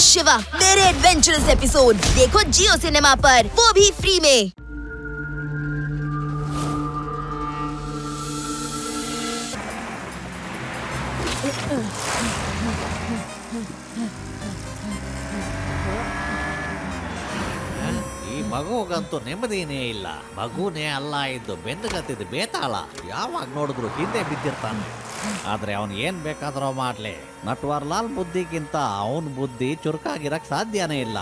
शिवा, मेरे adventurous episode देखो जियो cinema पर, वो भी फ्री में। ಮಗುಗಂತೂ ನೆಮ್ಮದಿನೇ ಇಲ್ಲ. ಮಗುನೇ ಅಲ್ಲ, ಇದ್ದು ಬೆನ್ನುಗತ್ತಿದ್ದು ಬೇತಾಳ. ಯಾವಾಗ ನೋಡಿದ್ರು ಹಿಂದೆ ಬಿದ್ದಿರ್ತಾನೆ. ಆದ್ರೆ ಅವನು ಏನ್ ಬೇಕಾದ್ರೂ ಮಾಡ್ಲಿ, ನಟ್ವರ್ ಲಾಲ್ ಬುದ್ಧಿಗಿಂತ ಅವನ ಬುದ್ಧಿ ಚುರುಕಾಗಿರಕ್ ಸಾಧ್ಯನೇ ಇಲ್ಲ.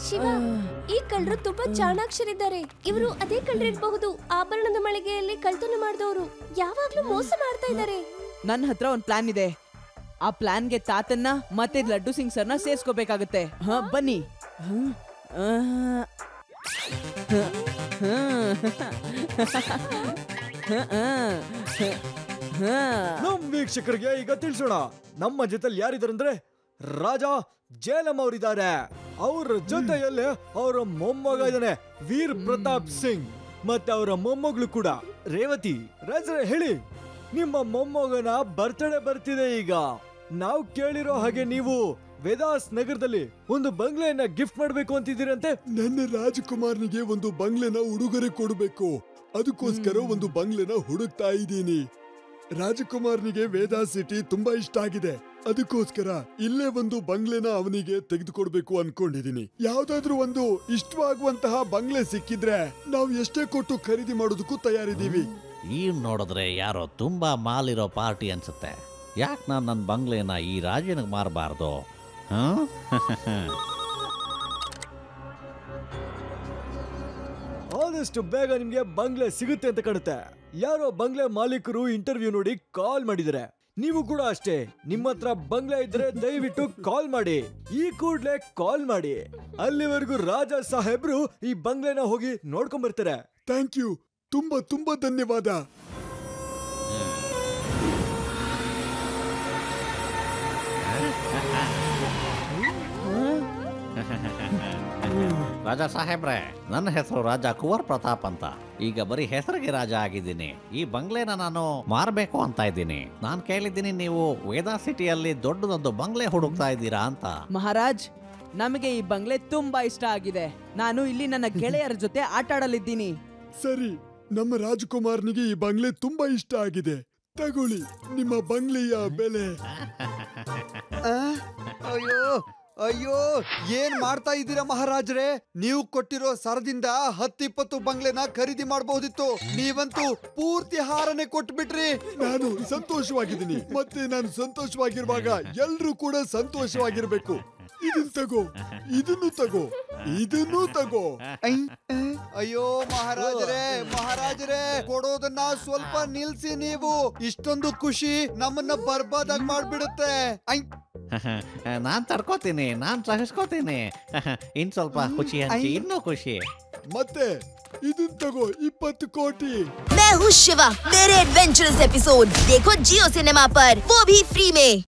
ಶಿವ, ಈ ಕಳ್ಳರು ತುಂಬಾ ಚಾಣಾಕ್ಷರಿದ್ದಾರೆ. ಇವರು ಅದೇ ಕಳ್ಳರಿರಬಹುದು. ಆಭರಣದ ಮಳಿಗೆಯಲ್ಲಿ ಕಳ್ತನ ಮಾಡಿದವರು. ಯಾವಾಗ್ಲೂ ಮೋಸ ಮಾಡ್ತಾ ಇದ್ದಾರೆ. ನನ್ನ ಹತ್ರ ಒಂದ್ ಪ್ಲಾನ್ ಇದೆ. ಆ ಪ್ಲಾನ್ಗೆ ತಾತನ್ನ ಮತ್ತೆ ಲಡ್ಡು ಸಿಂಗ್ ಸರ್ನ ಸೇರ್ಸ್ಕೋಬೇಕಾಗತ್ತೆ. ಬನ್ನಿ. ನಮ್ ವೀಕ್ಷಕರಿಗೆ ಈಗ ತಿಳಿಸೋಣ, ನಮ್ಮ ಜೊತೆಲಿ ಯಾರಿದಾರಂದ್ರೆ ರಾಜ ಜೇಲಂ ಅವರಿದ್ದಾರೆ. ಅವ್ರ ಜೊತೆಯಲ್ಲಿ ಅವರ ಮೊಮ್ಮಗ ಇದ್ದಾನೆ ವೀರ್ ಪ್ರತಾಪ್ ಸಿಂಗ್, ಮತ್ತೆ ಅವರ ಮೊಮ್ಮಗಳು ಕೂಡ ರೇವತಿ. ರಾಜರೇ ಹೇಳಿ, ನಿಮ್ಮ ಮೊಮ್ಮಗನ ಬರ್ತ್ಡೇ ಬರ್ತಿದೆ. ಈಗ ನಾವು ಕೇಳಿರೋ ಹಾಗೆ ನೀವು ವೇದಾಸ್ ನಗರದಲ್ಲಿ ಒಂದು ಬಂಗ್ಲೆಯನ್ನ ಗಿಫ್ಟ್ ಮಾಡ್ಬೇಕು ಅಂತಿದ್ದೀರಂತೆ. ನನ್ನ ರಾಜಕುಮಾರನಿಗೆ ಒಂದು ಬಂಗ್ಲೆನ ಉಡುಗೊರೆ ಕೊಡಬೇಕು. ಅದಕ್ಕೋಸ್ಕರ ಒಂದು ಬಂಗ್ಲೆನ ಹುಡುಕ್ತಾ ಇದ್ದೀನಿ. ರಾಜಕುಮಾರನಿಗೆ ವೇದಾಸ್ ಸಿಟಿ ತುಂಬಾ ಇಷ್ಟ ಆಗಿದೆ. ಅದಕ್ಕೋಸ್ಕರ ಇಲ್ಲೇ ಒಂದು ಬಂಗ್ಲೆನ ಅವನಿಗೆ ತೆಗೆದುಕೊಡ್ಬೇಕು ಅನ್ಕೊಂಡಿದೀನಿ. ಯಾವ್ದಾದ್ರು ಒಂದು ಇಷ್ಟವಾಗುವಂತಹ ಬಂಗ್ಲೆ ಸಿಕ್ಕಿದ್ರೆ ನಾವು ಎಷ್ಟೇ ಕೊಟ್ಟು ಖರೀದಿ ಮಾಡೋದಕ್ಕೂ ತಯಾರಿದ್ದೀವಿ. ಈ ನೋಡಿದ್ರೆ ಯಾರೋ ತುಂಬಾ ಮಾಲಿರೋ ಪಾರ್ಟಿ ಅನ್ಸುತ್ತೆ. ಯಾಕೆ ನಾನು ನನ್ನ ಬಂಗ್ಲೆನ ಈ ರಾಜನಿಗೆ ಮಾರಬಾರ್ದು? ಆದಷ್ಟು ಬೇಗ ನಿಮ್ಗೆ ಬಂಗ್ಲೆ ಸಿಗುತ್ತೆ ಅಂತ ಕಾಣುತ್ತೆ. ಯಾರೋ ಬಂಗ್ಲೆ ಮಾಲೀಕರು ಇಂಟರ್ವ್ಯೂ ನೋಡಿ ಕಾಲ್ ಮಾಡಿದರೆ. ನೀವು ಕೂಡ ಅಷ್ಟೇ, ನಿಮ್ಮ ಹತ್ರ ಬಂಗ್ಲೆ ಇದ್ರೆ ದಯವಿಟ್ಟು ಕಾಲ್ ಮಾಡಿ. ಈ ಕೂಡ್ಲೆ ಕಾಲ್ ಮಾಡಿ. ಅಲ್ಲಿವರೆಗೂ ರಾಜ ಸಾಹೇಬ್ರು ಈ ಬಂಗ್ಲೆನ ಹೋಗಿ ನೋಡ್ಕೊಂಡ್ ಬರ್ತಾರೆ. ಥ್ಯಾಂಕ್ ಯು, ತುಂಬಾ ತುಂಬಾ ಧನ್ಯವಾದ. ರಾಜಾ ಸಾಹೇಬ್ರೆ, ನನ್ನ ಹೆಸರು ರಾಜ ಕುವರ್ ಪ್ರತಾಪ್ ಅಂತ. ಈಗ ಬರೀ ಹೆಸರಿಗೆ ರಾಜ ಆಗಿದ್ದೀನಿ. ಈ ಬಂಗ್ಲೆನ ನಾನು ಮಾರಬೇಕು ಅಂತ ಇದ್ದೀನಿ. ನಾನು ಕೇಳಿದ್ದೀನಿ ನೀವು ವೇದಾ ಸಿಟಿಯಲ್ಲಿ ದೊಡ್ಡದೊಂದು ಬಂಗ್ಲೆ ಹುಡುಕ್ತಾ ಇದ್ದೀರಾ ಅಂತ. ಮಹಾರಾಜ್, ನಮಗೆ ಈ ಬಂಗ್ಲೆ ತುಂಬಾ ಇಷ್ಟ ಆಗಿದೆ. ನಾನು ಇಲ್ಲಿ ನನ್ನ ಗೆಳೆಯರ ಜೊತೆ ಆಟ ಆಡಲಿದ್ದೀನಿ. ಸರಿ, ನಮ್ಮ ರಾಜಕುಮಾರನಿಗೆ ಈ ಬಂಗ್ಲೆ ತುಂಬಾ ಇಷ್ಟ ಆಗಿದೆ. ತಗೊಳ್ಳಿ ನಿಮ್ಮ ಬಂಗ್ಲೆಯ ಬೆಲೆ. ಅಯ್ಯೋ ಅಯ್ಯೋ, ಏನ್ ಮಾಡ್ತಾ ಇದ್ದೀರಾ ಮಹಾರಾಜ್ರೆ? ನೀವು ಕೊಟ್ಟಿರೋ ಸರದಿಂದ 10-20 ಬಂಗ್ಲೆನ ಖರೀದಿ ಮಾಡಬಹುದಿತ್ತು. ನೀವಂತೂ ಪೂರ್ತಿ ಹಾರನೆ ಕೊಟ್ಬಿಟ್ರಿ. ನಾನು ಸಂತೋಷವಾಗಿದ್ದೀನಿ. ಮತ್ತೆ ನಾನು ಸಂತೋಷವಾಗಿರುವಾಗ ಎಲ್ರೂ ಕೂಡ ಸಂತೋಷವಾಗಿರ್ಬೇಕು. ಇದನ್ನು ತಗೋ, ಇದನ್ನು ತಗೋ, ಇದನ್ನು ತಗೋ. ಅಯ್ಯೋ ಮಹಾರಾಜರೇ, ಮಹಾರಾಜರೇ, ಕೊಡೋದನ್ನ ಸ್ವಲ್ಪ ನಿಲ್ಸಿ. ನೀವು ಇಷ್ಟೊಂದು ಖುಷಿ ನಮ್ಮನ್ನ ಬರ್ಬಾದಾಗ್ ಮಾಡ್ಬಿಡುತ್ತೆ. ನಾನ್ ತಡ್ಕೋತೀನಿ, ನಾನ್ ಸಹಿಸ್ಕೋತೀನಿ. ಇನ್ ಸ್ವಲ್ಪ ಖುಷಿ ಹಂಚಿ, ಇನ್ನೂ ಖುಷಿ. ಮತ್ತೆ ಇದನ್ನು ತಗೋ, 20 ಕೋಟಿ. मैं हूँ शिवा, मेरे एडवेंचरस एपिसोड देखो जियो सिनेमा पर, वो भी फ्री में।